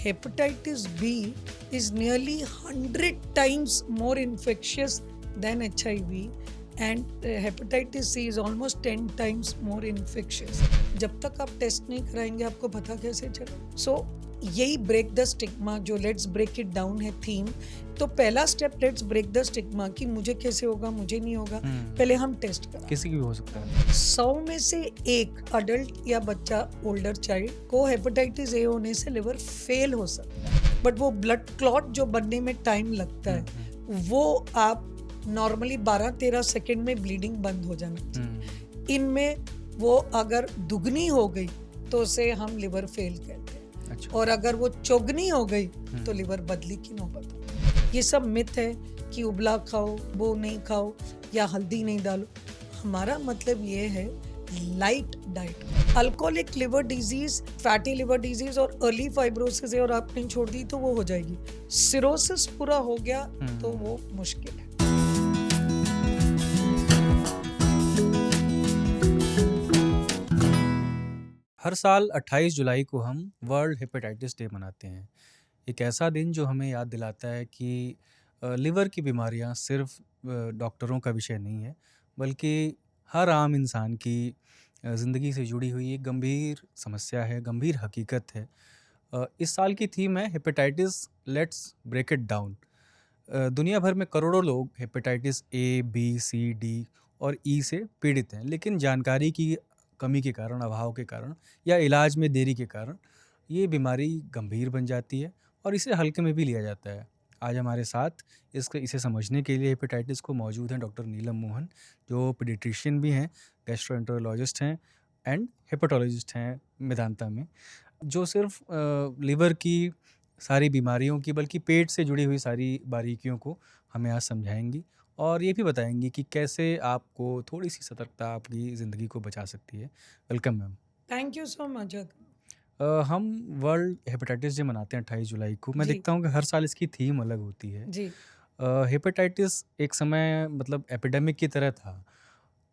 hepatitis B is nearly 100 times more infectious than HIV and hepatitis C is almost 10 times more infectious. जब तक आप test नहीं कराएंगे आपको पता कैसे चलेगा? So यही ब्रेक द स्टिग्मा जो लेट्स ब्रेक इट डाउन है थीम. तो पहला step let's break the stigma कि मुझे कैसे होगा, मुझे नहीं होगा. पहले हम टेस्ट करें. किसी की भी हो सकता है. 100 में से एक अडल्ट या बच्चा ओल्डर चाइल्ड को हेपेटाइटिस ए होने से लिवर फेल हो सकता है. बट वो ब्लड क्लॉट जो बनने में टाइम लगता है वो आप नॉर्मली 12-13 सेकेंड में ब्लीडिंग बंद हो जाना चाहिए. इनमें वो अगर दुगनी हो गई तो उसे हम लिवर फेल कहते हैं. अच्छा. और अगर वो चौगनी हो गई तो लिवर बदली की नौबत. ये सब मिथ है कि उबला खाओ, वो नहीं खाओ या हल्दी नहीं डालो. हमारा मतलब ये है light diet. Alcoholic liver disease, fatty liver disease और अर्ली फाइब्रोसिस है और आपने छोड़ दी तो वो हो जाएगी. सिरोसिस पूरा हो गया तो वो मुश्किल है. हर साल 28 जुलाई को हम वर्ल्ड हेपेटाइटिस डे मनाते हैं. एक ऐसा दिन जो हमें याद दिलाता है कि लिवर की बीमारियां सिर्फ डॉक्टरों का विषय नहीं है, बल्कि हर आम इंसान की ज़िंदगी से जुड़ी हुई एक गंभीर समस्या है, गंभीर हकीकत है. इस साल की थीम है hepatitis let's break it down. दुनिया भर में करोड़ों लोग hepatitis A, B, C, D और ई से पीड़ित हैं, लेकिन जानकारी की कमी के कारण, अभाव के कारण या इलाज में देरी के कारण ये बीमारी गंभीर बन जाती है और इसे हल्के में भी लिया जाता है. आज हमारे साथ इसे समझने के लिए हेपेटाइटिस को मौजूद हैं डॉक्टर नीलम मोहन, जो पीडियाट्रिशियन भी हैं, गैस्ट्रोएंटरोलॉजिस्ट हैं एंड हेपेटोलॉजिस्ट हैं मेदांता में, जो सिर्फ लिवर की सारी बीमारियों की बल्कि पेट से जुड़ी हुई सारी बारीकियों को हमें आज समझाएंगी और ये भी बताएंगी कि कैसे आपको थोड़ी सी सतर्कता आपकी ज़िंदगी को बचा सकती है. Welcome ma'am. Thank you so much. हम वर्ल्ड हेपेटाइटिस डे मनाते हैं 28 जुलाई को. मैं जी. देखता हूँ कि हर साल इसकी थीम अलग होती है. जी. हेपेटाइटिस एक समय मतलब एपिडेमिक की तरह था,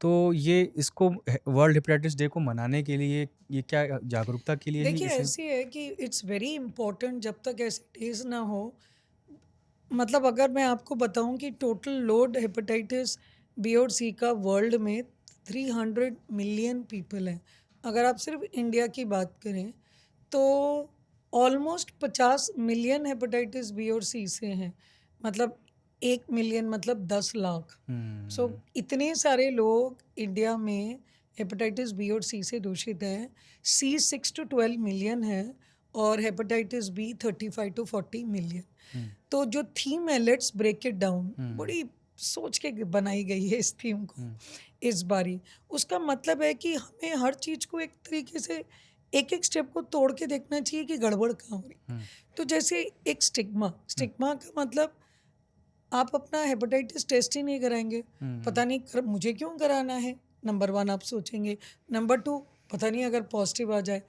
तो ये इसको वर्ल्ड हेपेटाइटिस डे को मनाने के लिए ये क्या जागरूकता के लिए ही देखिए इसे ऐसी है कि इट्स वेरी इम्पोर्टेंट. जब तक ऐसे डेज ना हो, मतलब अगर मैं आपको बताऊं कि टोटल लोड हेपेटाइटिस बी और सी का वर्ल्ड में 300 मिलियन पीपल हैं. अगर आप सिर्फ इंडिया की बात करें तो ऑलमोस्ट 50 मिलियन हेपेटाइटिस बी और सी से हैं. मतलब 1 मिलियन मतलब 10 लाख. सो इतने सारे लोग इंडिया में हेपेटाइटिस बी और सी से दूषित हैं. सी 6 to 12 मिलियन है और हेपेटाइटिस बी 35 to 40 मिलियन. तो जो थीम है लेट्स ब्रेक इट डाउन, बड़ी सोच के बनाई गई है इस थीम को इस बारी. उसका मतलब है कि हमें हर चीज़ को एक तरीके से एक एक स्टेप को तोड़ के देखना चाहिए कि गड़बड़ कहाँ हो रही. तो जैसे एक स्टिग्मा का मतलब आप अपना हेपेटाइटिस टेस्ट ही नहीं कराएंगे. पता नहीं मुझे क्यों कराना है, नंबर 1 आप सोचेंगे. नंबर 2 पता नहीं अगर पॉजिटिव आ जाए.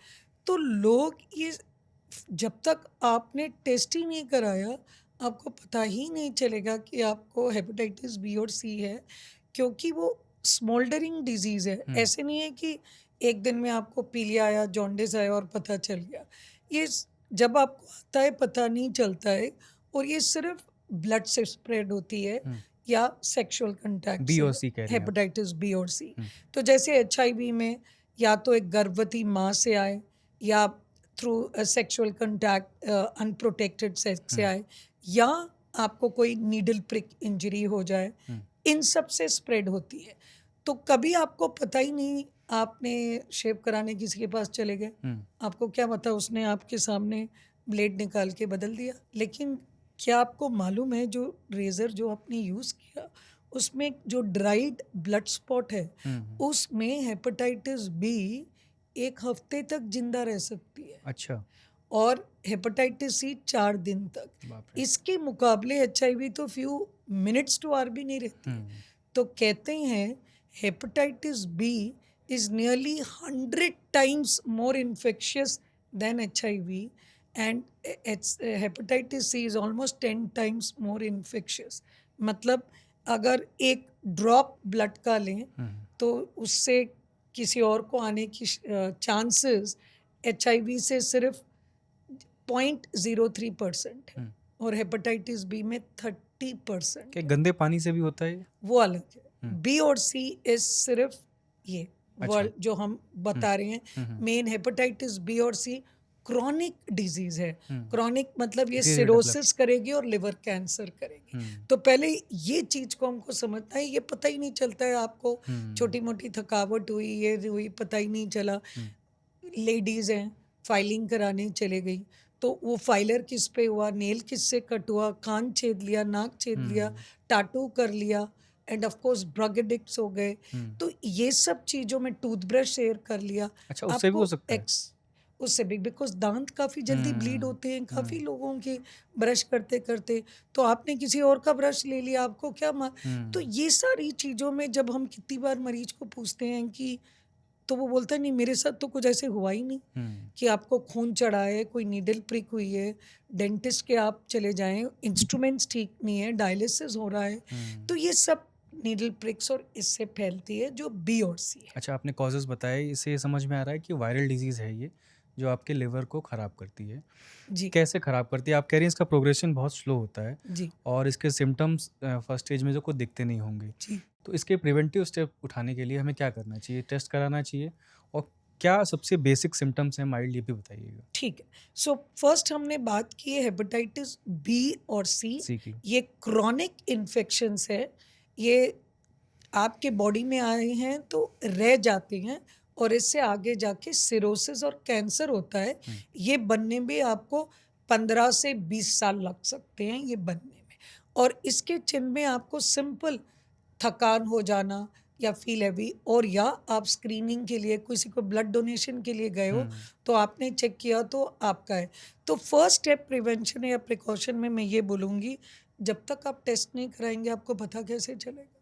तो लोग ये जब तक आपने टेस्ट ही नहीं कराया आपको पता ही नहीं चलेगा कि आपको हेपेटाइटिस बी और सी है, क्योंकि वो स्मोल्डरिंग डिजीज़ है. ऐसे नहीं है कि एक दिन में आपको पीलिया आया, जॉन्डिस आया और पता चल गया. ये जब आपको आता है पता नहीं चलता है और ये सिर्फ ब्लड से स्प्रेड होती है या सेक्सुअल कंटैक्ट बी और सी कह रहे हैं. हेपेटाइटिस बी और सी. तो जैसे HIV में या तो एक गर्भवती माँ से आए या through sexual contact unprotected sex से आए या आपको कोई नीडल प्रिक इंजरी हो जाए, इन सब से स्प्रेड होती है. तो कभी आपको पता ही नहीं, आपने शेव कराने किसी के पास चले गए, आपको क्या पता उसने आपके सामने ब्लेड निकाल के बदल दिया. लेकिन क्या आपको मालूम है जो रेज़र जो आपने यूज़ किया उसमें जो ड्राइड ब्लड स्पॉट है उसमें हेपेटाइटिस बी 1 हफ्ते तक जिंदा रह सकती है. अच्छा. और हेपेटाइटिस सी 4 दिन तक. इसके मुकाबले HIV तो फ्यू मिनट्स टू आवर भी नहीं रहती. तो कहते हैं hepatitis B is nearly 100 times more infectious than HIV and hepatitis C is almost 10 times more infectious. मतलब अगर एक ड्रॉप ब्लड का लें तो उससे किसी और को आने की चांसेस HIV से सिर्फ 0.03% है हम्म, और हेपेटाइटिस बी में 30% क्या है, गंदे पानी से भी होता है ये? वो अलग है। हम्म, बी और सी इज सिर्फ ये अच्छा। वर्ल्ड जो हम हम्म, बता रहे हैं, हम्म, मेन हेपेटाइटिस बी और सी क्रॉनिक डिजीज है। हम्म, क्रॉनिक मतलब ये इसी से डेवलप। सिरोसिस करेगी और लिवर कैंसर करेगी। हम्म, तो पहले ये चीज को हमको समझना है, ये पता ही नहीं चलता है आपको, हम्म, छोटी मोटी थकावट हुई, ये हुई, पता ही नहीं चला। हम्म, लेडीज हैं, फाइलिंग कराने चले गई, तो वो फाइलर किस पे हुआ, नेल किस से कट हुआ, कान छेद लिया, नाक छेद लिया, हम्म, टाटू कर लिया, end of course drug addicts हो गए। हम्म, तो ये सब चीज़ों में टूथब्रश शेयर कर लिया अच्छा, उससे भी हो आपको सकता है? एक्स, उससे भी बिकॉज दांत काफ़ी जल्दी ब्लीड हम्म, होते हैं काफ़ी हम्म, लोगों के ब्रश करते करते। तो आपने किसी और का ब्रश ले लिया, आपको क्या तो हम्म, ये सारी चीज़ों में जब हम कितनी बार मरीज को पूछते हैं कि, तो वो बोलता है नहीं मेरे साथ तो कुछ ऐसे हुआ ही नहीं हम्म, कि आपको खून चढ़ा है, कोई नीडल प्रिक हुई है, डेंटिस्ट के आप चले जाएं, इंस्ट्रूमेंट्स ठीक नहीं है, डायलिसिस हो रहा है। हम्म। तो ये सब नीडल प्रिक्स और इससे फैलती है जो बी और सी है। अच्छा, आपने कॉजेज़ बताए, इससे ये समझ में आ रहा है कि वायरल डिज़ीज़ है ये, जो आपके लिवर को ख़राब करती है। जी कैसे ख़राब करती है? आप कह रही हैं इसका प्रोग्रेशन बहुत स्लो होता है जी और इसके सिम्पटम्स फर्स्ट स्टेज में जो कुछ दिखते नहीं होंगे। जी तो इसके प्रिवेंटिव स्टेप उठाने के लिए हमें क्या करना चाहिए? टेस्ट कराना चाहिए? और क्या सबसे बेसिक सिम्पटम्स हैं माइल्ड, ये भी बताइएगा? ठीक है। सो फर्स्ट हमने बात की है हेपेटाइटिस बी और सी, सी की। ये क्रॉनिक इन्फेक्शंस है। ये आपके बॉडी में आए हैं तो रह जाते हैं और इससे आगे जाके सिरोसिस और कैंसर होता है। हुँ, ये बनने में आपको 15 से 20 साल लग सकते हैं ये बनने में। और इसके चिन्ह में आपको सिंपल थकान हो जाना या फील हैवी, और या आप स्क्रीनिंग के लिए किसी को ब्लड डोनेशन के लिए गए हो हुँ, तो आपने चेक किया तो आपका है। तो फर्स्ट स्टेप प्रिवेंशन या प्रिकॉशन में मैं ये बोलूँगी, जब तक आप टेस्ट नहीं कराएंगे आपको पता कैसे चलेगा।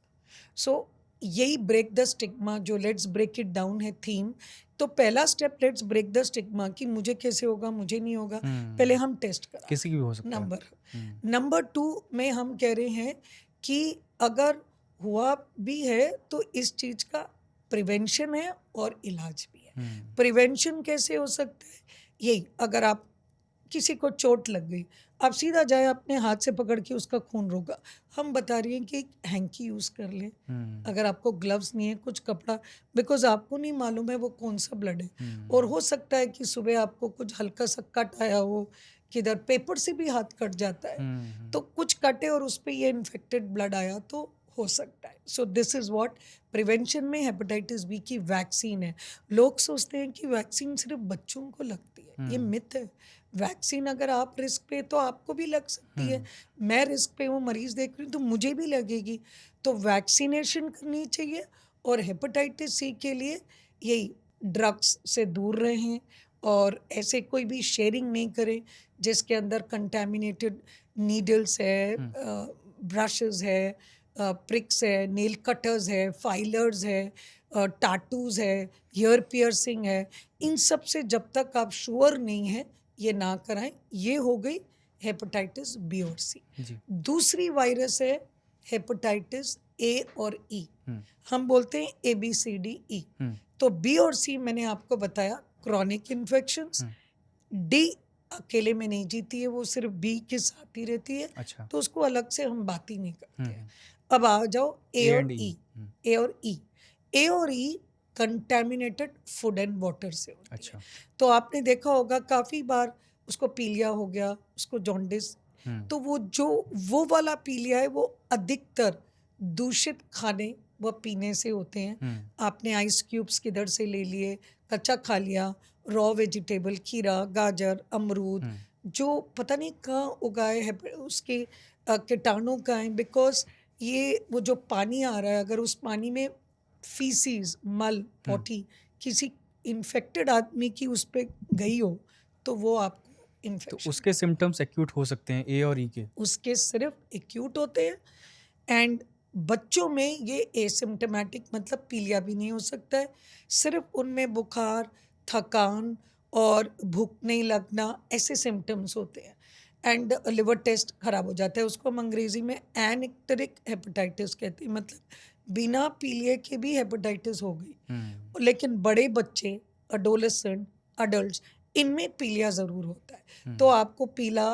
सो यही ब्रेक द स्टिग्मा, जो लेट्स ब्रेक इट डाउन है थीम। तो पहला step let's break the stigma कि मुझे कैसे होगा, मुझे नहीं होगा, पहले हुँ, हम टेस्ट करा किसी लें। की भी हो सकता है। नंबर हुँ, नंबर टू में हम कह रहे हैं कि अगर हुआ भी है तो इस चीज़ का प्रिवेंशन है और इलाज भी है। हुँ, प्रिवेंशन कैसे हो सकता है, यही अगर आप किसी को चोट लग गई, आप सीधा जाए अपने हाथ से पकड़ के उसका खून रोका। हम बता रही हैं कि एक हैंकी यूज़ कर लें, हुँ, अगर आपको ग्लव्स नहीं है कुछ कपड़ा, बिकॉज आपको नहीं मालूम है वो कौन सा ब्लड है। और हुँ, हो सकता है कि सुबह आपको कुछ हल्का सा कट आया हो, किधर पेपर से भी हाथ कट जाता है, हुँ, हुँ, तो कुछ कटे और उस पर ये इन्फेक्टेड ब्लड आया तो हो सकता है। So this is what prevention में हेपेटाइटिस बी की वैक्सीन है। लोग सोचते हैं कि वैक्सीन सिर्फ बच्चों को लगती है, ये हुँ, मिथ है। वैक्सीन अगर आप रिस्क पे तो आपको भी लग सकती है, हुँ, मैं रिस्क पे हूँ, मरीज देख रही हूँ तो मुझे भी लगेगी। तो वैक्सीनेशन करनी चाहिए। और हेपेटाइटिस सी के लिए यही ड्रग्स से दूर रहें और ऐसे कोई भी शेयरिंग नहीं करें जिसके अंदर कंटेमिनेटेड नीडल्स है, हुँ। ब्रशेस है, प्रिक्स है, नेल कटर्स है, फाइलर्स है, टाटूज है, ईयर पियर्सिंग है। इन सब से जब तक आप श्योर नहीं हैं ये ना कराएं। ये हो गई हेपेटाइटिस बी और सी। जी। दूसरी वायरस है हेपेटाइटिस ए और ई। हुँ, हम बोलते हैं ए बी सी डी ई। हुँ, तो बी और सी मैंने आपको बताया क्रॉनिक इन्फेक्शंस। हुँ, डी अकेले में नहीं जीती है, वो सिर्फ बी के साथ ही रहती है, अच्छा। तो उसको अलग से हम बात ही नहीं हुँ, करते हैं। हुँ। अब आ जाओ ए ए और एंड ई। ई। हुँ, ए और ई, ए और ई कंटेमिनेटेड फूड एंड वाटर से होती है। अच्छा। तो आपने देखा होगा काफ़ी बार उसको पीलिया हो गया, उसको जॉन्डिस। हुँ, तो वो वाला पीलिया है वो अधिकतर दूषित खाने व पीने से होते हैं। हुँ, आपने आइस क्यूब्स किधर से ले लिए, कच्चा खा लिया, रॉ वेजिटेबल, खीरा, गाजर, अमरूद, हुँ, जो पता नहीं कहाँ उगाए हैं, उसके कीटाणु कहाँ हैं। बिकॉज ये वो जो पानी आ रहा है, अगर उस पानी में फीसीज, मल, हुँ। पॉटी किसी इन्फेक्टेड आदमी की उस पे गई हो तो वो आपको तो इन्फेक्शन उसके दे सकती सिम्पटम्स एक्यूट हो सकते हैं ए और ई के? है। उसके सिर्फ एक्यूट होते हैं। एंड बच्चों में ये एसिम्टोमेटिक मतलब पीलिया भी नहीं हो सकता है, सिर्फ उनमें बुखार, थकान और भूख नहीं लगना ऐसे सिम्टम्स होते हैं। एंड लिवर टेस्ट खराब हो जाता है, उसको हम अंग्रेजी में एनिक्टरिक हेपेटाइटिस कहते हैं, मतलब बिना पीलिया के भी हेपेटाइटिस हो गई। हुँ, लेकिन बड़े बच्चे, अडोलेसेंट, अडल्ट्स, इनमें पीलिया ज़रूर होता है। तो हम्म। आपको पीला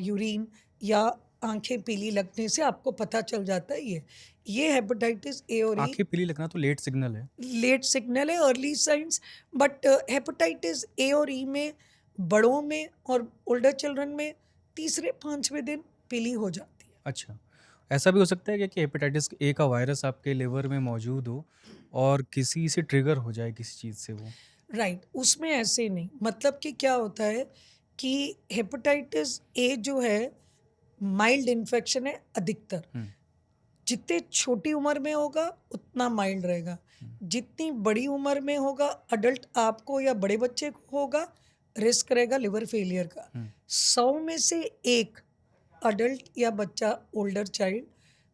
यूरिन या आंखें पीली लगने से आपको पता चल जाता है ये हेपेटाइटिस ए और ई आंखें पीली लगना तो लेट सिग्नल है। लेट सिग्नल है, early signs. But hepatitis A और ई में बड़ों में और ओल्डर चिल्ड्रन में तीसरे पांचवें दिन पीली हो जाती है। अच्छा, ऐसा भी हो सकता है क्या कि हेपेटाइटिस ए का वायरस आपके लिवर में मौजूद हो और किसी से ट्रिगर हो जाए किसी चीज़ से वो? राइट, उसमें ऐसे नहीं, मतलब कि क्या होता है कि हेपेटाइटिस ए जो है माइल्ड इन्फेक्शन है अधिकतर। हुँ, जितने छोटी उम्र में होगा उतना माइल्ड रहेगा, हुँ, जितनी बड़ी उम्र में होगा अडल्ट आपको या बड़े बच्चे को होगा, रिस्क रहेगा लिवर फेलियर का। हुँ, 100 में से एक अडल्ट या बच्चा ओल्डर चाइल्ड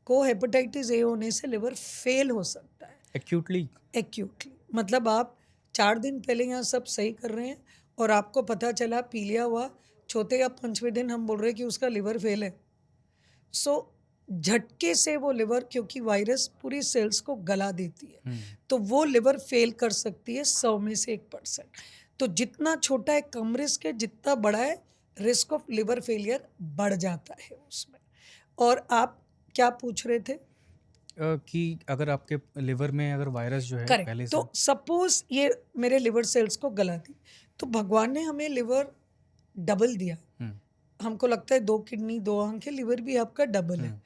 को हेपेटाइटिस ए होने से लिवर फेल हो सकता है एक्यूटली? एक्यूटली। मतलब आप 4 दिन पहले यहाँ सब सही कर रहे हैं और आपको पता चला पीलिया हुआ, चौथे या पांचवें दिन हम बोल रहे हैं कि उसका लिवर फेल है। सो झटके से वो लिवर, क्योंकि वायरस पूरी सेल्स को गला देती है, हुँ, तो वो लिवर फेल कर सकती है 100 में से 1%। तो जितना छोटा है कम रिस्क है, जितना बड़ा है रिस्क ऑफ लिवर फेलियर बढ़ जाता है उसमें। और आप क्या पूछ रहे थे? कि अगर आपके लिवर में अगर वायरस जो है करेक्ट। पहले से। तो सपोज ये मेरे लिवर सेल्स को गला दी, तो भगवान ने हमें लिवर डबल दिया। हुँ, हमको लगता है 2 किडनी 2 आंखें, लिवर भी आपका डबल है। हुँ,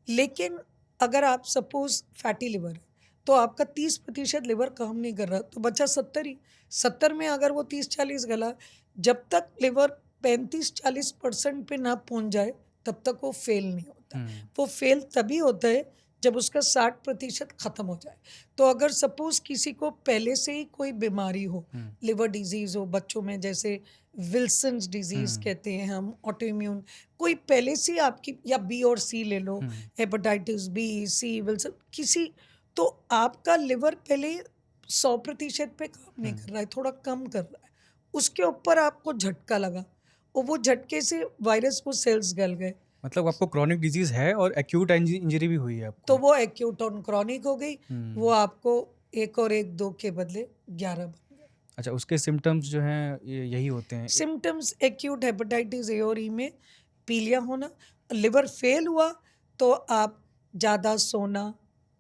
लेकिन अगर आप सपोज फैटी लिवर है तो आपका 30% लिवर काम नहीं कर रहा, तो बचा 70 ही। 70 में अगर वो 30-40 गला, जब तक लिवर 35-40% पे ना पहुंच जाए तब तक वो फेल नहीं होता। हुँ, वो फेल तभी होता है जब उसका 60% खत्म हो जाए। तो अगर सपोज किसी को पहले से ही कोई बीमारी हो, हुँ, लिवर डिजीज हो बच्चों में, जैसे विल्सन्स डिजीज हुँ, कहते हैं हम, ऑटोइम्यून, कोई पहले से आपकी, या बी और सी ले लो, हुँ, हेपेटाइटिस बी सी विल्सन किसी, तो आपका लिवर पहले 100% पे काम नहीं हुँ। कर रहा है, थोड़ा कम कर रहा है, उसके ऊपर आपको झटका लगा और वो झटके से वायरस वो सेल्स गल गए, मतलब आपको क्रॉनिक डिज़ीज़ है और एक्यूट इंजरी भी हुई है तो आपको? वो एक्यूट और क्रॉनिक हो गई। वो हुँ। आपको एक और एक 2 के बदले 11 बन गए। अच्छा, उसके सिम्पटम्स जो हैं ये यही होते हैं। सिम्टम्स एक्यूट हेपेटाइटिस ए और ई में पीलिया होना, लिवर फेल हुआ तो आप ज़्यादा सोना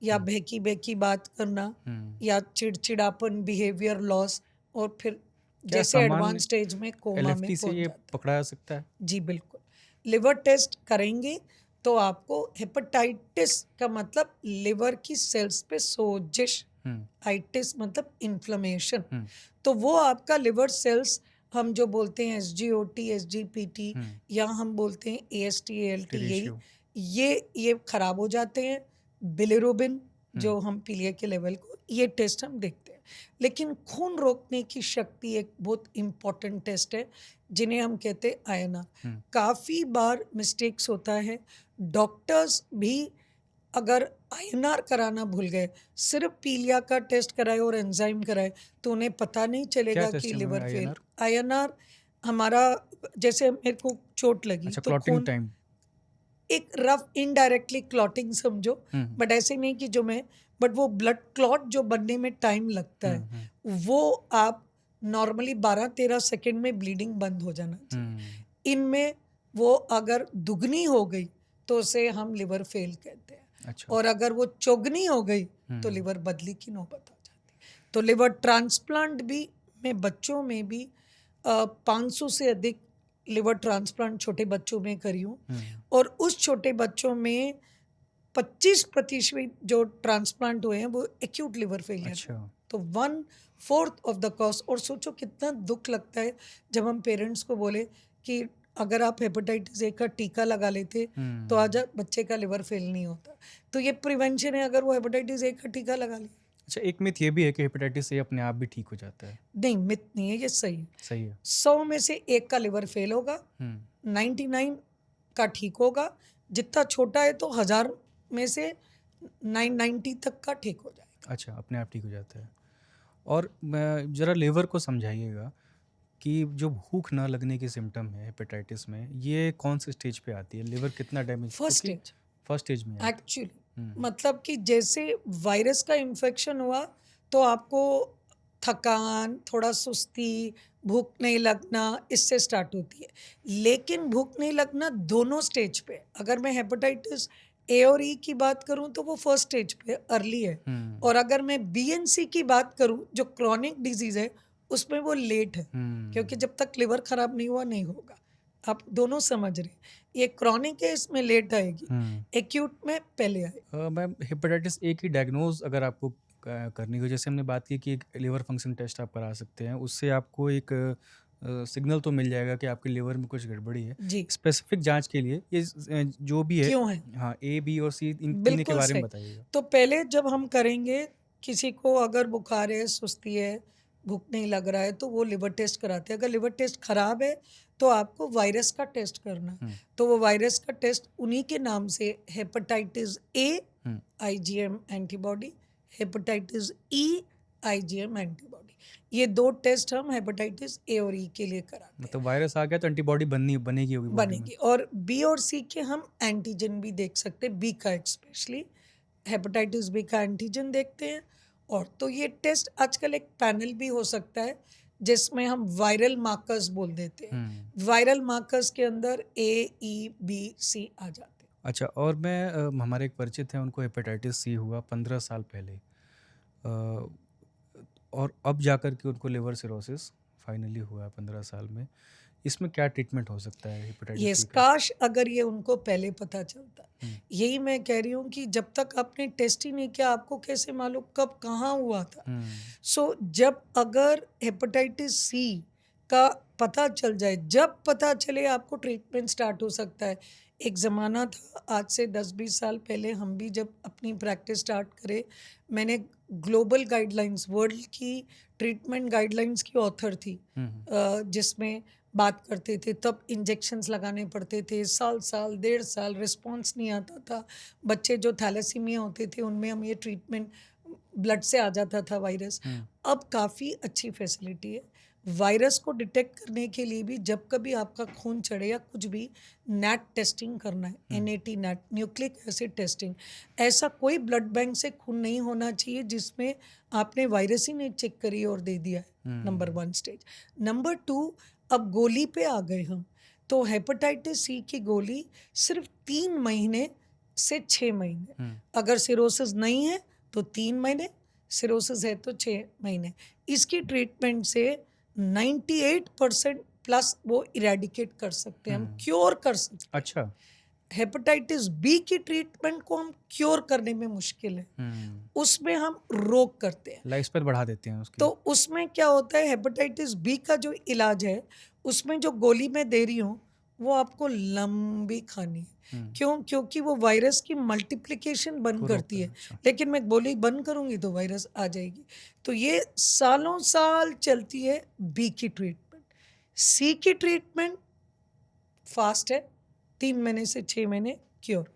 या हुँ, बहकी बहकी बात करना हुँ। या चिड़चिड़ापन, बिहेवियर लॉस, और फिर क्या जैसे सामान्य एडवांस स्टेज में कोमा में एलएफटी से पहुंच ये जाता है। पकड़ा जा सकता है? जी बिल्कुल। लिवर टेस्ट करेंगे तो आपको हेपेटाइटिस का मतलब लिवर की सेल्स पे सोजिश, हुँ, आइटिस मतलब इन्फ्लेमेशन, हुँ, तो वो आपका लिवर सेल्स, हम जो बोलते हैं SGOT SGPT, हुँ। या हम बोलते हैं AST ALT, टी यही रेशियो। ये खराब हो जाते हैं। बिलिरुबिन, हुँ, जो हम पीलिया के लेवल को, ये टेस्ट हम देखते हैं। लेकिन खून रोकने की शक्ति एक बहुत इम्पॉर्टेंट टेस्ट है जिन्हें हम कहते हैं आयना। हुँ, काफ़ी बार मिस्टेक्स होता है, डॉक्टर्स भी अगर आईएनआर कराना भूल गए, सिर्फ पीलिया का टेस्ट कराए और एंजाइम कराए, तो उन्हें पता नहीं क्या चलेगा टेस्ट कि है वो लिवर फेल। आईएनआर? आईएनआर हमारा, जैसे मेरे को चोट लगी अच्छा, तो क्लॉटिंग खून, टाइम। एक रफ इनडायरेक्टली क्लॉटिंग समझो, हुँ, हुँ, बट ऐसे नहीं कि जो मैं, बट वो ब्लड क्लॉट जो बनने में टाइम लगता हुँ, है, हुँ, वो आप नॉर्मली 12-13 सेकंड में ब्लीडिंग बंद हो जाना हुँ। चाहिए। इनमें वो अगर दुगनी हो गई तो उसे हम लिवर फेल कहते हैं, अच्छा। और अगर वो चौगनी हो गई तो हुँ, लिवर बदली की नौबत आ जाती। तो लिवर ट्रांसप्लांट भी, में बच्चों में भी 500 से अधिक लिवर ट्रांसप्लांट छोटे बच्चों में करी हूँ, हुँ। और उस छोटे बच्चों में 25% जो ट्रांसप्लांट हुए हैं वो एक्यूट लिवर फेलियर है। अच्छा। तो 1/4 ऑफ द कॉस्ट। और सोचो कितना दुख लगता है जब हम पेरेंट्स को बोले कि अगर आप हेपेटाइटिस ए का टीका लगा लेते तो आज हुँ। बच्चे का लिवर फेल नहीं होता। तो ये प्रिवेंशन है, अगर वो हेपेटाइटिस ए का टीका लगा लिया। अच्छा, एक मिथ ये भी है कि हेपेटाइटिस से अपने आप भी ठीक हो जाता है। नहीं, मिथ नहीं है, ये सही है। सही है। 100 में से एक का लिवर फेल होगा, हुँ, 99 का ठीक होगा, जितना छोटा है तो 1000 में से 990 तक का ठीक हो जाएगा। अच्छा, अपने आप ठीक हो जाता है। और मैं ज़रा लिवर को समझाइएगा कि जो भूख ना लगने की सिम्पटम है हेपेटाइटिस में, ये कौन से स्टेज पे आती है? लिवर कितना डैमेज फर्स्ट क्योंकि स्टेज फर्स्ट स्टेज में आती एक्चुअली, है। हुँ, मतलब कि जैसे वायरस का इन्फेक्शन हुआ तो आपको थकान, थोड़ा सुस्ती, भूख नहीं लगना इससे स्टार्ट होती है। लेकिन भूख नहीं लगना दोनों स्टेज पे है। अगर मैं हेपेटाइटिस ए और ई की बात करूं तो वो फर्स्ट स्टेज पे अर्ली है, और अगर मैं बी एंड सी की बात करूं जो क्रॉनिक डिजीज है उसमें वो लेट है, क्योंकि जब तक लिवर खराब नहीं हुआ नहीं होगा। आप दोनों समझ रहे हैं, ये क्रॉनिक है इसमें लेट आएगी, एक्यूट में पहले आएगी। मैम हेपेटाइटिस ए की डायग्नोज अगर आपको करनी हो, जैसे हमने बात की कि एक लिवर फंक्शन टेस्ट आप करा सकते हैं, उससे आपको एक सिग्नल तो मिल जाएगा कि आपके लिवर में कुछ गड़बड़ी है। जी, स्पेसिफिक जांच के लिए ये जो भी है, क्यों है? हाँ, ए बी और सी इन तीनों के बिल्कुल बारे में सही। बताइएगा। तो पहले जब हम करेंगे, किसी को अगर बुखार है, सुस्ती है, भूख नहीं लग रहा है, तो वो लिवर टेस्ट कराते हैं। अगर लिवर टेस्ट खराब है तो आपको वायरस का टेस्ट करना है। तो वो वायरस का टेस्ट उन्हीं के नाम से, hepatitis A IgM antibody, hepatitis E IgM antibody, ये दो टेस्ट हम हेपेटाइटिस ए और ई के लिए कराते हैं। मतलब वायरस आ गया तो एंटीबॉडी बनेगी होगी बॉडी में। बनेगी। और बी और सी के हम एंटीजन भी देख सकते हैं, बी का स्पेशली हेपेटाइटिस बी का एंटीजन देखते हैं। और तो ये टेस्ट आजकल एक पैनल भी हो सकता है जिसमें हम वायरल मार्कर्स बोल देते हैं। वायरल मार्कर्स के अंदर ए ई बी सी आ जाते हैं। अच्छा, और मैं हमारे एक परिचित हैं, उनको हेपेटाइटिस सी हुआ 15 साल पहले, अ, और अब जाकर के उनको लिवर सिरोसिस फाइनली हुआ है 15 साल में। इसमें क्या ट्रीटमेंट हो सकता है ये हेपेटाइटिस सी का? काश अगर ये उनको पहले पता चलता। यही मैं कह रही हूँ कि जब तक आपने टेस्ट ही नहीं किया आपको कैसे मालूम कब कहाँ हुआ था। सो जब अगर हेपेटाइटिस सी का पता चल जाए, जब पता चले आपको ट्रीटमेंट स्टार्ट हो सकता है। एक ज़माना था आज से 10-20 साल पहले, हम भी जब अपनी प्रैक्टिस स्टार्ट करे, मैंने ग्लोबल गाइडलाइंस, वर्ल्ड की ट्रीटमेंट गाइडलाइंस की ऑथर थी, जिसमें बात करते थे। तब इंजेक्शन्स लगाने पड़ते थे, साल 1.5 साल रिस्पॉन्स नहीं आता था। बच्चे जो थैलेसीमिया होते थे उनमें हम ये ट्रीटमेंट, ब्लड से आ जाता था वायरस। अब काफ़ी अच्छी फैसिलिटी है। वायरस को डिटेक्ट करने के लिए भी जब कभी आपका खून चढ़े या कुछ भी, नैट टेस्टिंग करना है, NAT NAT, nucleic acid testing. ऐसा कोई ब्लड बैंक से खून नहीं होना चाहिए जिसमें आपने वायरस ही नहीं चेक करी और दे दिया है। Number 1 stage. नंबर 2, अब गोली पे आ गए हम, तो हेपेटाइटिस सी की गोली सिर्फ 3 महीने से 6 महीने। अगर सिरोसिस नहीं है तो 3 महीने, सिरोसिस है तो 6 महीने। इसकी ट्रीटमेंट से 98% प्लस वो इरेडिकेट कर सकते हैं, हम क्योर कर सकते हैं। अच्छा। हेपेटाइटिस बी की ट्रीटमेंट को हम क्योर करने में मुश्किल है, उसमें हम रोक करते हैं। लाइफ स्पैन बढ़ा देते हैं उसकी। तो उसमें क्या होता है, हेपेटाइटिस बी का जो इलाज है उसमें जो गोली मैं दे रही हूँ वो आपको लंबी खानी है। क्यों? क्योंकि वो वायरस की मल्टीप्लिकेशन बंद को करती रोकता है। है। अच्छा। लेकिन मैं गोली बंद करूँगी तो वायरस आ जाएगी। तो ये सालों साल चलती है बी की ट्रीटमेंट। सी की ट्रीटमेंट फास्ट है, 3 महीने से 6 महीने क्योर।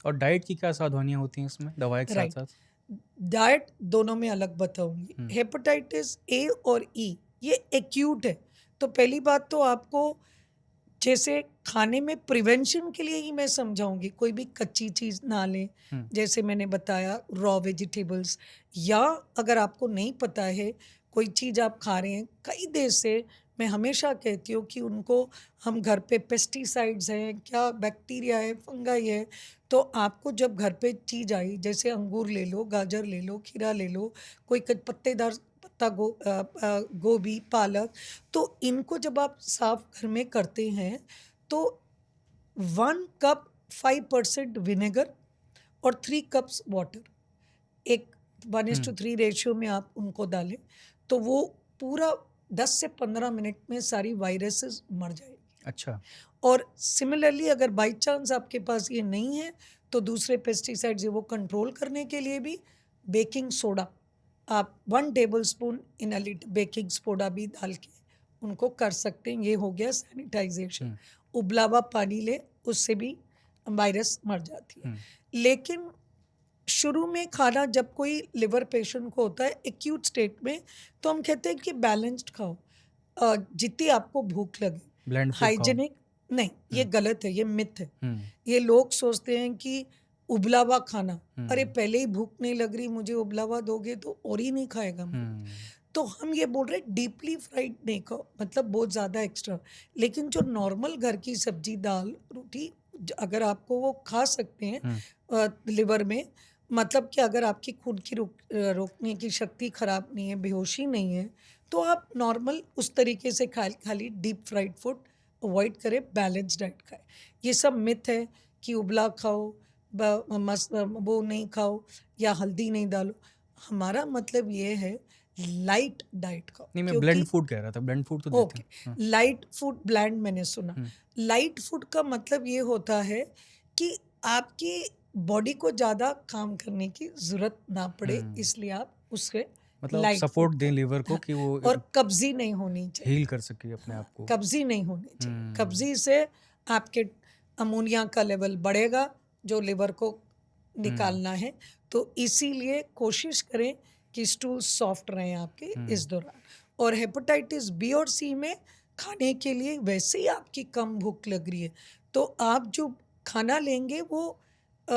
और डाइट की क्या सावधानियां होती हैं इसमें दवाई के साथ राइट। साथ? डाइट दोनों में अलग बताऊंगी। हेपेटाइटिस ए और ई ये एक्यूट है, तो पहली बात तो आपको जैसे खाने में प्रिवेंशन के लिए ही मैं समझाऊंगी, कोई भी कच्ची चीज़ ना लें, जैसे मैंने बताया रॉ वेजिटेबल्स, या अगर आपको नहीं पता है कोई चीज़ आप खा रहे हैं कई देर से, मैं हमेशा कहती हूँ कि उनको हम घर पे पेस्टिसाइड्स हैं क्या, बैक्टीरिया है, फंगाई है, तो आपको जब घर पे चीज़ आई, जैसे अंगूर ले लो, गाजर ले लो, खीरा ले लो, कोई पत्तेदार पत्ता गोभी, पालक, तो इनको जब आप साफ घर में करते हैं तो 1 कप 5% विनेगर और 3 कप्स वाटर, एक 1:3 रेशियो में आप उनको डालें, तो वो पूरा 10 से 15 मिनट में सारी वायरसेस मर जाएगी। अच्छा। और सिमिलरली अगर बाई चांस आपके पास ये नहीं है तो दूसरे पेस्टिसाइड्स वो कंट्रोल करने के लिए भी बेकिंग सोडा, आप 1 टेबलस्पून इन अ लीटर बेकिंग सोडा भी डाल के उनको कर सकते हैं। ये हो गया सैनिटाइजेशन। उबला हुआ पानी ले, उससे भी वायरस मर जाती है। लेकिन शुरू में खाना जब कोई लिवर पेशेंट को होता है एक्यूट स्टेट में, तो हम कहते हैं कि बैलेंस्ड खाओ, जितनी आपको भूख लगे, ब्लेंड फूड खाओ। हाइजीनिक नहीं, ये गलत है, ये मिथ है। ये लोग सोचते हैं कि उबला हुआ खाना, अरे पहले ही भूख नहीं लग रही, मुझे उबला हुआ दोगे तो और ही नहीं खाएगा। तो हम ये बोल रहे हैं डीपली फ्राइड नहीं खाओ, मतलब बहुत ज़्यादा एक्स्ट्रा। लेकिन जो नॉर्मल घर की सब्जी दाल रोटी अगर आपको वो खा सकते हैं हम्म लिवर में, मतलब कि अगर आपकी खून की रोकने की शक्ति खराब नहीं है, बेहोशी नहीं है, तो आप नॉर्मल उस तरीके से खाली डीप फ्राइड फूड अवॉइड करें, बैलेंस डाइट खाएं। ये सब मिथ है कि उबला खाओ, वो नहीं खाओ या हल्दी नहीं डालो। हमारा मतलब ये है लाइट डाइट खाओ, नहीं, मैं ब्लेंड क्योंकि फूड कह रहा था, ब्लेंड फूड तो देते ओके, हैं। हाँ। लाइट फूड ब्लैंड मैंने सुना। हम्म लाइट फूड का मतलब ये होता है कि आपकी बॉडी को ज़्यादा काम करने की ज़रूरत ना पड़े, हम्म इसलिए आप उससे मतलब आप लाइट फूड सपोर्ट दें खाओ। लिवर को हाँ, कि वो और कब्जी नहीं होनी चाहिए। हील कर सके अपने हाँ, आप को। कब्जी नहीं होनी चाहिए। हम्म कब्जी से आपके अमोनिया का लेवल बढ़ेगा जो लिवर को हम्म निकालना है। तो इसीलिए कोशिश करें कि स्टूल सॉफ्ट रहें आपके इस हम्म दौरान। और हेपेटाइटिस बी और सी में खाने के लिए वैसे ही आपकी कम भूख लग रही है, तो आप जो खाना लेंगे वो अ,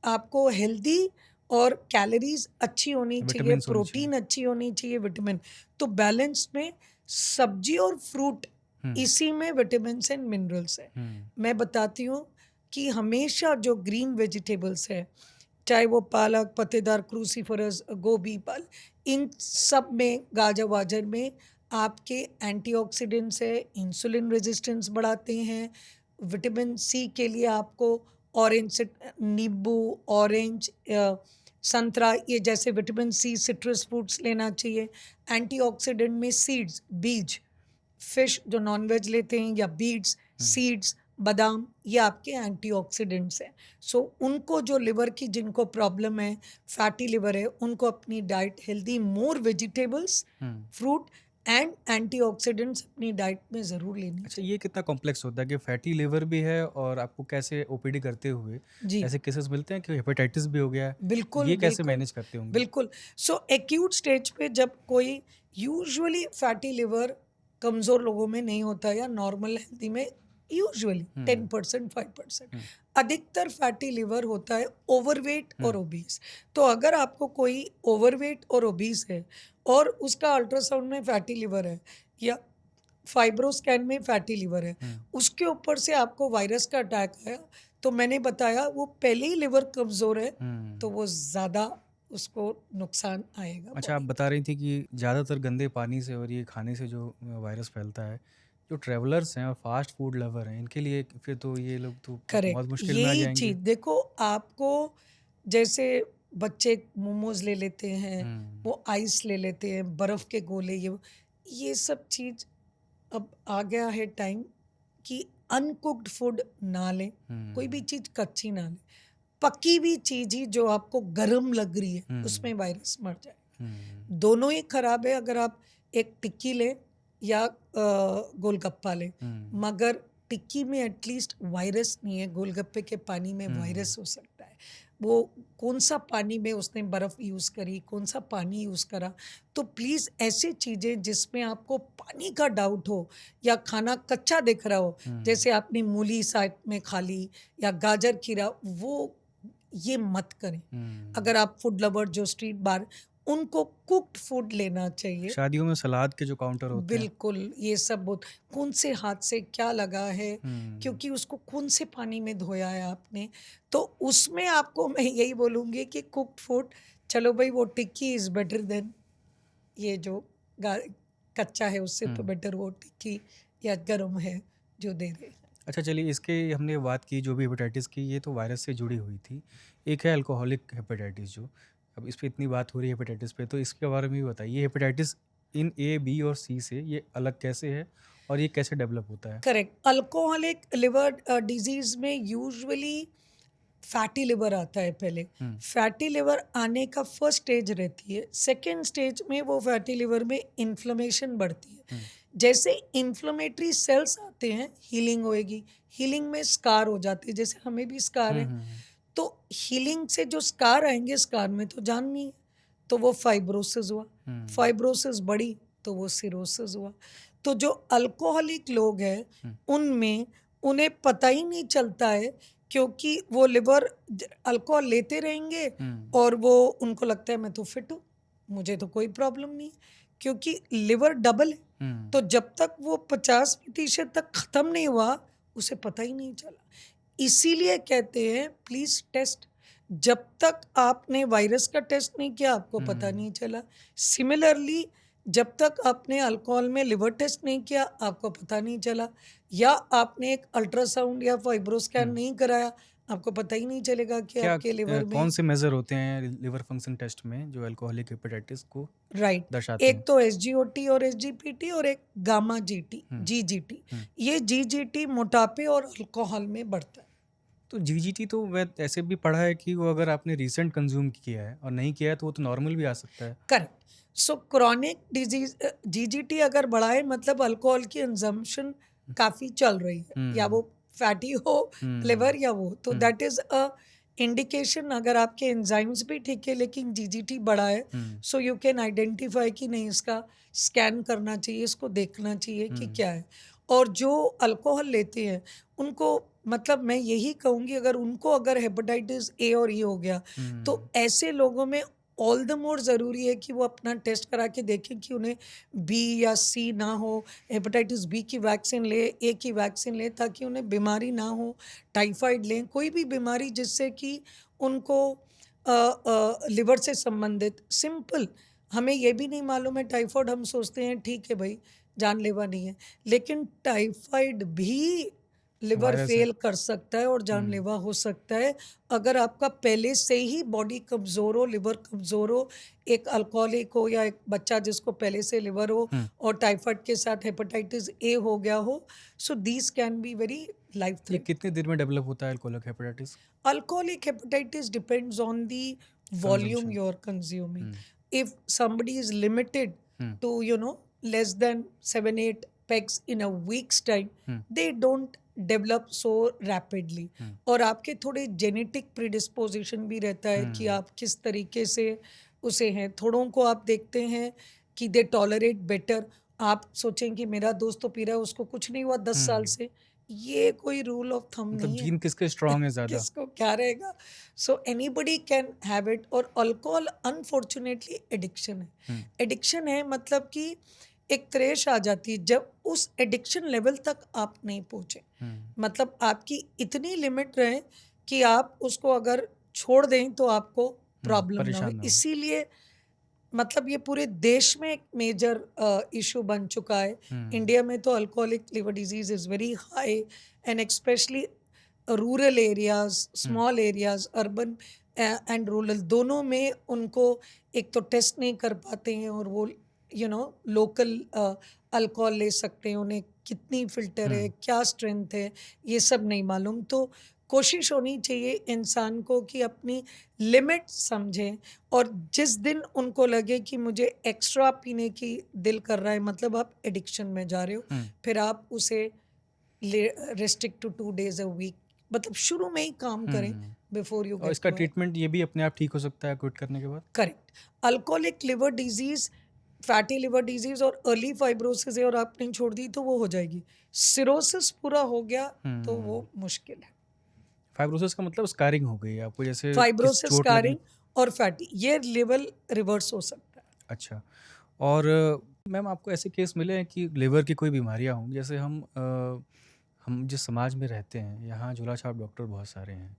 आपको हेल्दी और कैलोरीज अच्छी होनी चाहिए, विटामिन्स होनी चाहिए। प्रोटीन अच्छी होनी चाहिए, विटामिन। तो बैलेंस में सब्जी और फ्रूट, हम्म इसी में विटामिन्स एंड मिनरल्स है। हम्म मैं बताती हूँ कि हमेशा जो ग्रीन वेजिटेबल्स है, चाहे वो पालक, पत्तेदार क्रूसीफरस, गोभी, पाल, इन सब में, गाजर वाजर में आपके एंटीऑक्सीडेंट्स है, इंसुलिन रेजिस्टेंस बढ़ाते हैं। विटामिन सी के लिए आपको ऑरेंज से, नींबू, ऑरेंज, संतरा, ये जैसे विटामिन सी सिट्रस फ्रूट्स लेना चाहिए। एंटीऑक्सीडेंट में सीड्स, बीज, फिश जो नॉनवेज लेते हैं, या बीट्स, हम्म सीड्स, बादाम, ये आपके एंटीऑक्सीडेंट्स हैं। सो उनको, जो लिवर की जिनको प्रॉब्लम है, फैटी लिवर है, उनको अपनी diet healthy, more vegetables, hmm fruit and antioxidants अपनी डाइट में ज़रूर लेनी अच्छा, चाहिए। ये कितना कॉम्प्लेक्स होता है कि फैटी लिवर भी है और आपको कैसे ओपीडी करते हुए जी, ऐसे केसेस मिलते हैं कि हेपेटाइटिस भी हो गया है, बिल्कुल, ये कैसे बिल्कुल, मैनेज करते होंगे? बिल्कुल। सो एक्यूट स्टेज पे जब कोई, यूजुअली फैटी लिवर कमज़ोर लोगों में नहीं होता, या नॉर्मल हेल्दी में यूजुअली हम्म 10% 5%। हम्म अधिकतर फैटी लिवर होता है ओवरवेट और हम्म ओबीस। तो अगर आपको कोई ओवरवेट और ओबीस है और उसका अल्ट्रासाउंड में फैटी लिवर है, या फाइब्रोस्कैन में फैटी लिवर है, हम्म उसके ऊपर से आपको वायरस का अटैक आया, तो मैंने बताया वो पहले ही लिवर कमज़ोर है, तो हम्म। वो ज़्यादा उसको नुकसान आएगा अच्छा, आप बॉडी बता रही थी कि ज़्यादातर गंदे पानी से और ये खाने से जो वायरस फैलता है, जो ट्रैवलर्स हैं और फास्ट फूड लवर हैं, इनके लिए फिर तो ये लोग तो बहुत करेक्ट, मुश्किल में आ यही जाएंगे। चीज़ देखो आपको, जैसे बच्चे मोमोज ले लेते हैं, हम्म वो आइस ले लेते हैं, बर्फ़ के गोले, ये सब चीज़, अब आ गया है टाइम कि अनकुक्ड फूड ना लें, कोई भी हम्म चीज़ कच्ची ना लें। पकी हुई चीज़ ही जो आपको गर्म लग रही है, हम्म उसमें वायरस मर जाए। हम्म दोनों ही खराब है, अगर आप एक टिक्की लें या गोलगप्पा लें, हम्म मगर टिक्की में एटलीस्ट वायरस नहीं है, गोलगप्पे के पानी में हम्म वायरस हो सकता है। वो कौन सा पानी में उसने बर्फ़ यूज़ करी, कौन सा पानी यूज़ करा। तो प्लीज़ ऐसी चीज़ें जिसमें आपको पानी का डाउट हो, या खाना कच्चा दिख रहा हो, हम्म जैसे आपने मूली साइड में खा ली या गाजर खीरा, वो ये मत करें। हम्म। अगर आप फूड लवर जो स्ट्रीट बार, उनको कुक्ड फूड लेना चाहिए। शादियों में सलाद के जो काउंटर होते हैं। बिल्कुल, ये सब बहुत, कौन से हाथ से क्या लगा है, हम्म क्योंकि उसको कौन से पानी में धोया है आपने। तो उसमें आपको मैं यही बोलूँगी कि कुक्ड फूड, चलो भाई वो टिक्की इज़ बेटर देन ये जो गा कच्चा है, उससे तो हम्म। बेटर वो टिक्की या गरम है जो दे रहे हैं। अच्छा, चलिए, इसके हमने बात की जो भी हेपेटाइटिस की, ये तो वायरस से जुड़ी हुई थी। एक है अल्कोहलिक हेपेटाइटिस जो, अब इस पे इतनी बात हो रही है हेपेटाइटिस पे, तो इसके बारे में भी बताइए। हेपेटाइटिस इन ए, बी और सी से ये अलग कैसे है और ये कैसे डेवलप होता है? करेक्ट, अल्कोहलिक लिवर डिजीज़ में यूजुअली फैटी लिवर आता है पहले। हुँ, फैटी लिवर आने का फर्स्ट स्टेज रहती है, सेकेंड स्टेज में वो फैटी लिवर में इन्फ्लेमेशन बढ़ती है। हुँ, जैसे इन्फ्लेमेटरी सेल्स आते हैं, हीलिंग होएगी, हीलिंग में स्कार हो जाते हैं, जैसे हमें भी स्कार हुँ, है। हुँ, हुँ, तो हीलिंग से जो स्कार आएंगे, स्कार में तो जान नहीं है, तो वो फाइब्रोसिस हुआ, हुँ, फाइब्रोसिस बढ़ी तो वो सिरोसिस हुआ। तो जो अल्कोहलिक लोग हैं, हुँ, उनमें उन्हें पता ही नहीं चलता है, क्योंकि वो लिवर अल्कोहल लेते रहेंगे हुँ, और वो, उनको लगता है मैं तो फिट हूँ, मुझे तो कोई प्रॉब्लम नहीं है, क्योंकि लिवर डबल है, तो हुँ, जब तक वो 50% तक खत्म नहीं हुआ, उसे पता ही नहीं चला। इसीलिए कहते हैं प्लीज टेस्ट। जब तक आपने वायरस का टेस्ट नहीं किया, आपको पता हुँ, नहीं चला। सिमिलरली, जब तक आपने अल्कोहल में लिवर टेस्ट नहीं किया, आपको पता नहीं चला। या आपने एक अल्ट्रासाउंड या फाइब्रोस्कैन हुँ। नहीं कराया, आपको पता ही नहीं चलेगा कि क्या आपके लिवर कौन में। से मेजर होते हैं लिवर फंक्शन टेस्ट में जो अल्कोहलिक हेपेटाइटिस को राइट, दर्शाते हैं? एक तो एसजीओटी और एसजीपीटी और एक गामा जीटी, हुँ, जीजीटी। हुँ। ये जीजीटी मोटापे और अल्कोहल में बढ़ता है। तो जीजीटी तो मैं ऐसे भी पढ़ा है कि वो अगर आपने रिसेंट कंज़्यूम किया है और नहीं किया है तो वो तो नॉर्मल भी आ सकता है। करेक्ट। सो क्रॉनिक डिजीज, जीजीटी अगर बढ़ाए मतलब अल्कोहल की कंजम्पशन काफ़ी चल रही है, या वो हुँ, फैटी हो लिवर हुँ, या वो, तो हुँ, दैट इज़ अ इंडिकेशन। अगर आपके एंजाइम्स भी ठीक है लेकिन जीजीटी बढ़ा है, हुँ, सो यू कैन आइडेंटिफाई कि नहीं, इसका स्कैन करना चाहिए, इसको देखना चाहिए कि हुँ, क्या है। और जो अल्कोहल लेते हैं उनको, मतलब मैं यही कहूँगी, अगर उनको अगर हेपेटाइटिस ए और ई हो गया, तो हुँ, ऐसे लोगों में ऑल द मोर ज़रूरी है कि वो अपना टेस्ट करा के देखें कि उन्हें बी या सी ना हो। हेपेटाइटिस बी की वैक्सीन ले, ए की वैक्सीन ले, ताकि उन्हें बीमारी ना हो। टाइफाइड लें, कोई भी बीमारी जिससे कि उनको लिवर से संबंधित। सिंपल, हमें ये भी नहीं मालूम है टाइफाइड, हम सोचते हैं ठीक है भाई, जानलेवा नहीं है, लेकिन टाइफाइड भी लिवर वायरस है। फेल कर सकता है और हुँ, जानलेवा हो सकता है। अगर आपका पहले से ही बॉडी कमज़ोर हो, लिवर कमज़ोर हो, एक अल्कोहलिक हो या एक बच्चा जिसको पहले से लिवर हो हुँ। और टाइफाइड के साथ हेपेटाइटिस ए हो गया हो, so these can be very life ये थ्रेटनिंग। कितनी देर में डेवलप होता है alcoholic hepatitis? Alcoholic hepatitis depends on the volume consumption. you're consuming. Hmm, If somebody is limited hmm, to, less than 7-8 pegs in a week's time, hmm, they don't develop so rapidly. हुँ, और आपके थोड़े genetic प्रिडिस्पोजिशन भी रहता है कि हुँ, आप किस तरीके से उसे हैं। थोड़ों को आप देखते हैं कि दे टॉलरेट बेटर। आप सोचें कि मेरा दोस्त तो पी रहा है, उसको कुछ नहीं हुआ 10 साल हुँ। से। ये कोई रूल ऑफ थंब मतलब नहीं है। जीन किसके स्ट्रॉन्ग है ज़्यादा? किसको क्या रहेगा। So anybody can have it. और अल्कोहल अनफॉर्चुनेटली एडिक्शन है। हुँ, एडिक्शन है मतलब कि एक त्रेश आ जाती है जब उस एडिक्शन लेवल तक आप नहीं पहुंचे। हुँ, मतलब आपकी इतनी लिमिट रहे कि आप उसको अगर छोड़ दें तो आपको हुँ, प्रॉब्लम ना हो। परेशान ना हो। इसीलिए मतलब ये पूरे देश में एक मेजर इशू बन चुका है। हुँ, इंडिया में तो alcoholic liver disease is very high, and specially rural areas, hmm, small areas, urban and rural दोनों में उनको एक तो टेस्ट नहीं कर पाते हैं, और वो लोकल अल्कोहल ले सकते हैं, उन्हें कितनी फ़िल्टर है, हुँ, क्या स्ट्रेंथ है, ये सब नहीं मालूम। तो कोशिश होनी चाहिए इंसान को कि अपनी लिमिट समझें, और जिस दिन उनको लगे कि मुझे एक्स्ट्रा पीने की दिल कर रहा है, मतलब आप एडिक्शन में जा रहे हो, हुँ, फिर आप उसे restrict to 2 days a week, मतलब शुरू में ही काम करें हुँ। बिफोर यू और गेट इसका टू। ट्रीटमेंट ये भी अपने आप ठीक हो सकता है क्विट करने के बाद? Correct. Alcoholic liver disease, fatty liver disease और अर्ली फाइब्रोसिस है, और आपने छोड़ दी तो वो हो जाएगी। सिरोसिस पूरा हो गया तो वो हुँ। मुश्किल है। फाइब्रोसिस का मतलब स्कारिंग हो गई है आपको जैसे किस फाइब्रोसिस, चोट लगने। स्कारिंग और फैटी, ये लेवल रिवर्स हो सकता है। अच्छा। और मैम आपको ऐसे केस मिले हैं कि लिवर की कोई बीमारियाँ हों? जैसे हम जिस समाज में रहते हैं यहाँ झोला-छाप डॉक्टर बहुत सारे हैं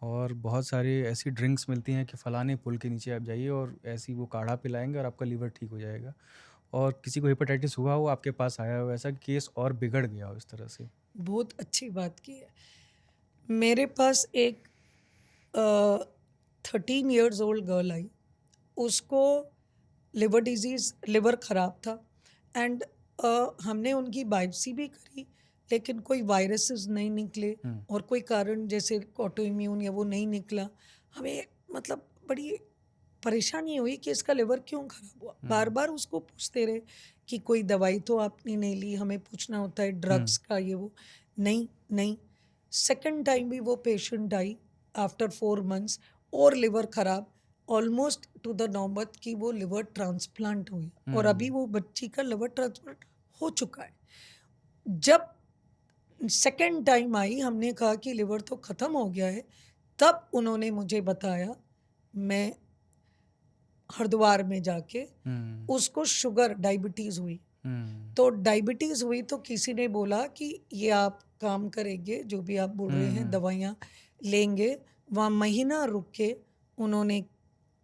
और बहुत सारी ऐसी ड्रिंक्स मिलती हैं कि फलाने पुल के नीचे आप जाइए और ऐसी वो काढ़ा पिलाएँगे और आपका लिवर ठीक हो जाएगा। और किसी को हेपेटाइटिस हुआ हो आपके पास आया हो ऐसा केस और बिगड़ गया हो इस तरह से? बहुत अच्छी बात की है। मेरे पास एक 13 years ओल्ड गर्ल आई, उसको लिवर डिजीज़, लिवर ख़राब था, एंड हमने उनकी बायोप्सी भी करी, लेकिन कोई वायरसेस नहीं निकले, हुँ, और कोई कारण जैसे ऑटो इम्यून या वो नहीं निकला। हमें मतलब बड़ी परेशानी हुई कि इसका लिवर क्यों ख़राब हुआ। बार हुँ, बार उसको पूछते रहे कि कोई दवाई तो आपने नहीं ली, हमें पूछना होता है हुँ, ड्रग्स का ये वो। नहीं, नहीं। सेकंड टाइम भी वो पेशेंट आई आफ्टर 4 months, और लिवर ख़राब, ऑलमोस्ट टू द नौबत कि वो लिवर ट्रांसप्लांट हुई, और अभी हुँ, वो बच्ची का लिवर ट्रांसप्लांट हो चुका है। जब सेकंड टाइम आई, हमने कहा कि लिवर तो ख़त्म हो गया है, तब उन्होंने मुझे बताया, मैं हरिद्वार में जाके, हुँ, उसको शुगर डायबिटीज़ हुई। हुँ, तो डायबिटीज़ हुई तो किसी ने बोला कि ये आप काम करेंगे, जो भी आप बोल रहे हैं हुँ, दवाइयाँ लेंगे। वहाँ महीना रुक के उन्होंने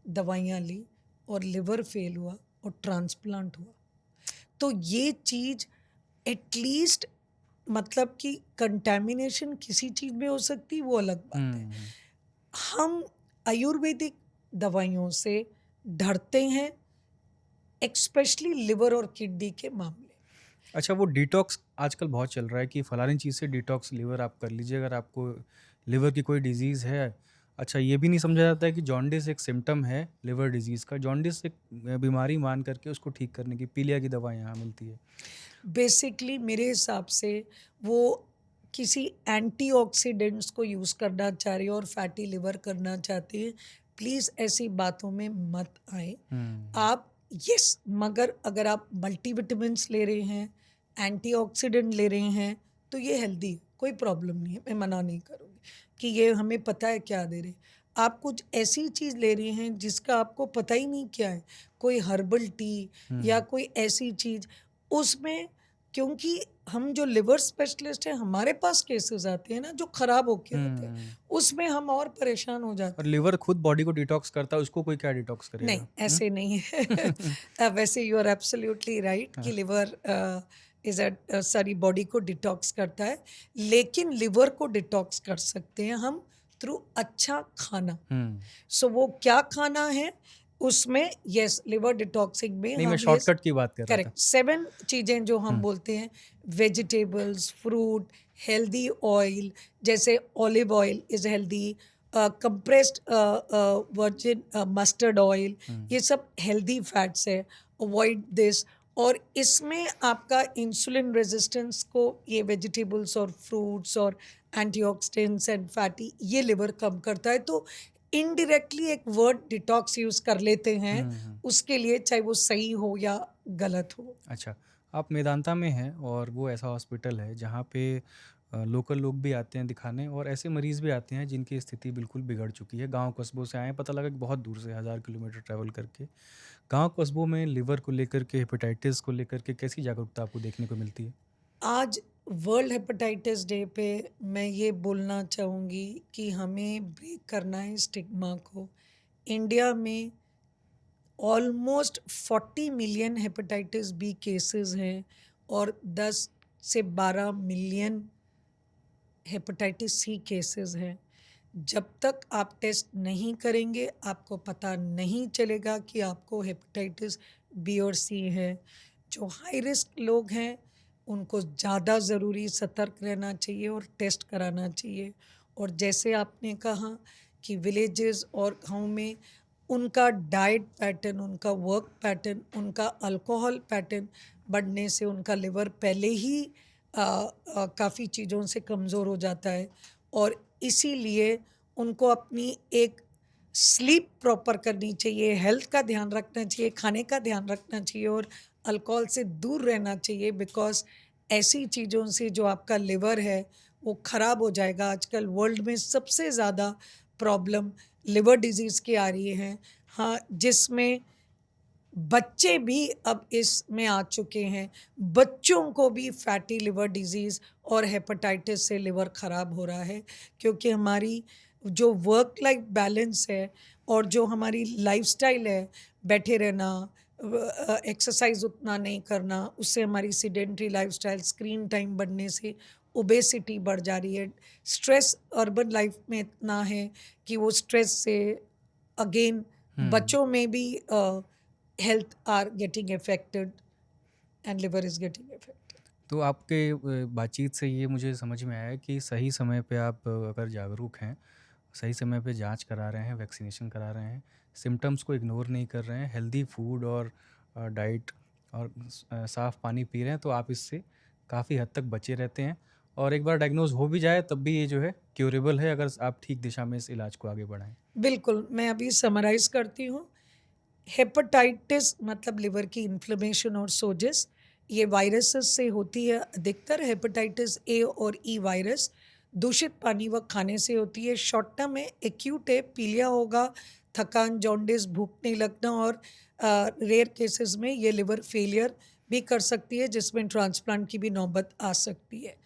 दवाइयाँ ली और लिवर फेल हुआ और ट्रांसप्लांट हुआ। तो ये चीज़ एटलीस्ट, मतलब कि कंटैमिनेशन किसी चीज़ में हो सकती है, वो अलग बात है। हुँ। हम आयुर्वेदिक दवाइयों से डरते हैं, स्पेशली लिवर और किडनी के मामले। अच्छा, वो डिटॉक्स आजकल बहुत चल रहा है कि फलानी चीज़ से डिटॉक्स लिवर आप कर लीजिए अगर आपको लिवर की कोई डिज़ीज़ है। अच्छा, ये भी नहीं समझा जाता है कि जॉन्डिस एक सिम्पटम है लिवर डिज़ीज़ का। जॉन्डिस एक बीमारी मान करके उसको ठीक करने की पीलिया की दवा यहाँ मिलती है। बेसिकली मेरे हिसाब से वो किसी एंटीऑक्सीडेंट्स को यूज़ करना चाह रही है और फैटी लिवर करना चाहती है। प्लीज़ ऐसी बातों में मत आए। हुँ, आप, यस, मगर अगर आप मल्टीविटामिन्स ले रहे हैं, एंटीऑक्सीडेंट ले रहे हैं, तो ये हेल्दी है, कोई प्रॉब्लम नहीं है, मैं मना नहीं करूँगी कि ये हमें पता है क्या दे रहे हैं। आप कुछ ऐसी चीज़ ले रहे हैं जिसका आपको पता ही नहीं क्या है, कोई हर्बल टी या हुँ, कोई ऐसी चीज़ उसमें, क्योंकि हम जो लिवर स्पेशलिस्ट हैं, हमारे पास केसेस आते हैं ना जो खराब होके आते हैं, हुँ। उसमें हम और परेशान हो और जाते हैं। लिवर खुद बॉडी को डिटॉक्स करता है, उसको कोई क्या डिटॉक्स नहीं, करेगा? हुँ? ऐसे नहीं है। वैसे यू आर एब्सोल्युटली राइट कि हाँ, लिवर इज़ सारी बॉडी को डिटॉक्स करता है, लेकिन लिवर को डिटॉक्स कर सकते हैं हम थ्रू अच्छा खाना। हुँ। सो वो क्या खाना है, उसमें यस लिवर डिटॉक्सिंग में नहीं, मैं हम ये शॉर्टकट की बात कर रहा था। करेक्ट 7 चीज़ें जो हम हुँ, बोलते हैं, वेजिटेबल्स, फ्रूट, हेल्दी ऑयल, जैसे olive oil is healthy, compressed virgin mustard oil, हुँ, ये सब हेल्दी फैट्स है, अवॉइड दिस। और इसमें आपका इंसुलिन रेजिस्टेंस को ये वेजिटेबल्स और फ्रूट्स और एंटीऑक्सीडेंट्स एंड फैटी ये लिवर कम करता है। तो इनडायरेक्टली एक वर्ड डिटॉक्स यूज़ कर लेते हैं हुँ, हुँ। उसके लिए, चाहे वो सही हो या गलत हो। अच्छा, आप मेदांता में हैं और वो ऐसा हॉस्पिटल है जहाँ पे लोकल लोग भी आते हैं दिखाने और ऐसे मरीज़ भी आते हैं जिनकी स्थिति बिल्कुल बिगड़ चुकी है। गाँव कस्बों से आए हैं, पता लगा कि बहुत दूर से 1000 किलोमीटर ट्रैवल करके। गाँव कस्बों में लिवर को लेकर के, हेपेटाइटिस को लेकर के कैसी जागरूकता आपको देखने को मिलती है? आज वर्ल्ड हेपेटाइटिस डे पे मैं ये बोलना चाहूँगी कि हमें ब्रेक करना है स्टिग्मा को। इंडिया में almost 40 million hepatitis B cases हैं और 10 से 12 मिलियन हेपेटाइटिस सी केसेस हैं। जब तक आप टेस्ट नहीं करेंगे, आपको पता नहीं चलेगा कि आपको हेपेटाइटिस बी और सी है। जो हाई रिस्क लोग हैं, उनको ज़्यादा ज़रूरी सतर्क रहना चाहिए और टेस्ट कराना चाहिए। और जैसे आपने कहा कि विलेजेस और गाँव में उनका डाइट पैटर्न, उनका वर्क पैटर्न, उनका अल्कोहल पैटर्न बढ़ने से उनका लिवर पहले ही काफ़ी चीज़ों से कमज़ोर हो जाता है और इसीलिए उनको अपनी एक स्लीप प्रॉपर करनी चाहिए, हेल्थ का ध्यान रखना चाहिए, खाने का ध्यान रखना चाहिए और अल्कोहल से दूर रहना चाहिए। बिकॉज़ ऐसी चीज़ों से जो आपका लिवर है, वो ख़राब हो जाएगा। आजकल वर्ल्ड में सबसे ज़्यादा प्रॉब्लम लिवर डिज़ीज़ की आ रही है। हाँ, जिसमें बच्चे भी अब इसमें आ चुके हैं। बच्चों को भी फैटी लिवर डिज़ीज़ और हेपेटाइटिस से लिवर ख़राब हो रहा है, क्योंकि हमारी जो वर्क लाइफ बैलेंस है और जो हमारी लाइफ़स्टाइल है, बैठे रहना, एक्सरसाइज़ उतना नहीं करना, उससे हमारी सेडेंटरी लाइफ़स्टाइल, स्क्रीन टाइम बढ़ने से ओबेसिटी बढ़ जा रही है। स्ट्रेस अर्बन लाइफ में इतना है कि वो स्ट्रेस से अगेन हुँ। बच्चों में भी health are getting affected and liver is getting affected. तो आपके बातचीत से ये मुझे समझ में आया कि सही समय पे आप अगर जागरूक हैं, सही समय पे जांच करा रहे हैं, वैक्सीनेशन करा रहे हैं, सिम्पटम्स को इग्नोर नहीं कर रहे हैं, हेल्दी फूड और डाइट और साफ़ पानी पी रहे हैं, तो आप इससे काफ़ी हद तक बचे रहते हैं और एक बार डायग्नोज़ हो भी जाए तब भी ये जो है क्यूरेबल है अगर आप ठीक दिशा में इस इलाज को आगे बढ़ाएँ। बिल्कुल, मैं अभी समराइज़ करती हूँ। हेपेटाइटिस मतलब लिवर की इन्फ्लेमेशन और सोजिस, ये वायरसेस से होती है अधिकतर। हेपेटाइटिस ए और ई वायरस दूषित पानी व खाने से होती है। शॉर्ट टर्म में एक्यूट है, पीलिया होगा, थकान, जॉन्डिस, भूख नहीं लगना और रेयर केसेस में ये लिवर फेलियर भी कर सकती है, जिसमें ट्रांसप्लांट की भी नौबत आ सकती है।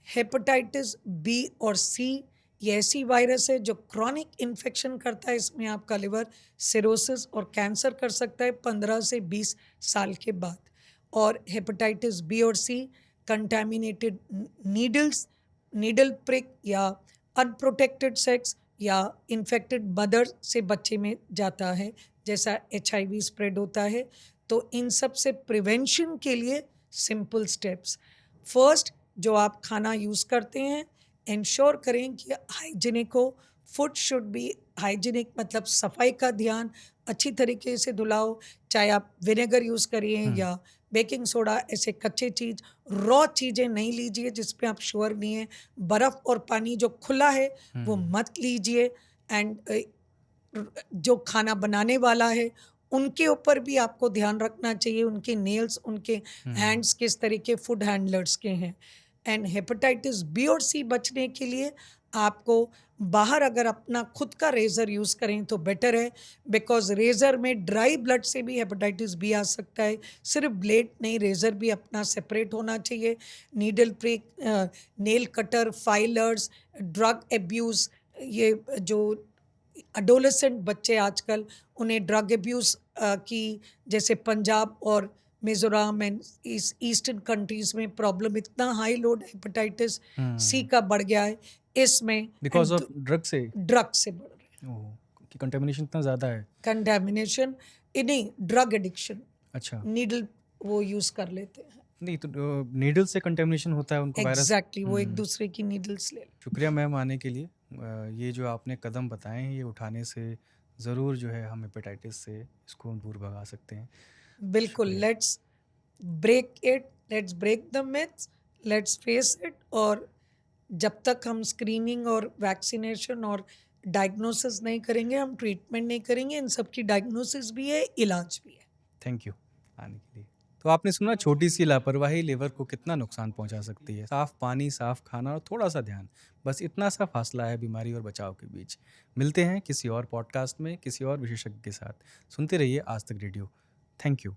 हेपेटाइटिस बी और सी, ये ऐसी वायरस है जो क्रॉनिक इन्फेक्शन करता है। इसमें आपका लिवर सिरोसिस और कैंसर कर सकता है 15 से 20 साल के बाद। और हेपेटाइटिस बी और सी कंटामिनेटेड नीडल प्रिक या अनप्रोटेक्टेड सेक्स या इन्फेक्टेड मदर से बच्चे में जाता है, जैसा HIV स्प्रेड होता है। तो इन सब से प्रिवेंशन के लिए सिंपल स्टेप्स। फर्स्ट, जो आप खाना यूज़ करते हैं इंश्योर करें कि हाइजीनिक हो। फूड शुड बी हाइजीनिक, मतलब सफाई का ध्यान, अच्छी तरीके से धुलाओ। चाहे आप विनेगर यूज़ करिए या बेकिंग सोडा, ऐसे कच्चे चीज़, रॉ चीज़ें नहीं लीजिए जिस पे आप श्योर नहीं है। बर्फ़ और पानी जो खुला है वो मत लीजिए। एंड जो खाना बनाने वाला है उनके ऊपर भी आपको ध्यान रखना चाहिए, उनके नेल्स, उनके हैंड्स किस तरीके फूड हैंडलर्स के हैं। एंड हेपेटाइटिस बी और सी बचने के लिए आपको बाहर अगर अपना खुद का रेज़र यूज़ करें तो बेटर है, बिकॉज रेज़र में ड्राई ब्लड से भी हेपेटाइटिस बी आ सकता है। सिर्फ ब्लेड नहीं, रेज़र भी अपना सेपरेट होना चाहिए। Needle prick, nail cutter, filers, drug abuse, ये जो एडोलेसेंट बच्चे आजकल, उन्हें ड्रग एब्यूज़ की, जैसे पंजाब और मिज़ोरम एंड ईस्टर्न कंट्रीज़ में प्रॉब्लम इतना हाई लोड हेपेटाइटिस सी का बढ़ गया है इसमें, बिकॉज ऑफ ड्रग से ड्रग से बढ़ रहा है। ओह, कि कंटेमिनेशन इतना ज़्यादा है। कंटेमिनेशन नहीं, ड्रग एडिक्शन, अच्छा, नीडल वो यूज़ कर लेते हैं। नहीं तो नीडल से कंटेमिनेशन होता है उनको वायरस। एग्जैक्टली, वो एक दूसरे की नीडल्स ले। शुक्रिया मैम आने के लिए। ये जो आपने कदम बताए हैं ये उठाने से ज़रूर जो है हम हेपेटाइटिस से इसको दूर भगा सकते हैं। बिल्कुल, शुक्रिया। Let's break the myths, let's face it. और जब तक हम स्क्रीनिंग और वैक्सीनेशन और डायग्नोसिस नहीं करेंगे, हम ट्रीटमेंट नहीं करेंगे, इन सब की डायग्नोसिस भी है, इलाज भी है। थैंक यू आने के लिए। तो आपने सुना छोटी सी लापरवाही लिवर को कितना नुकसान पहुंचा सकती है। साफ पानी, साफ खाना और थोड़ा सा ध्यान, बस इतना सा फासला है बीमारी और बचाव के बीच। मिलते हैं किसी और पॉडकास्ट में किसी और विशेषज्ञ के साथ। सुनते रहिए आज तक रेडियो। Thank you.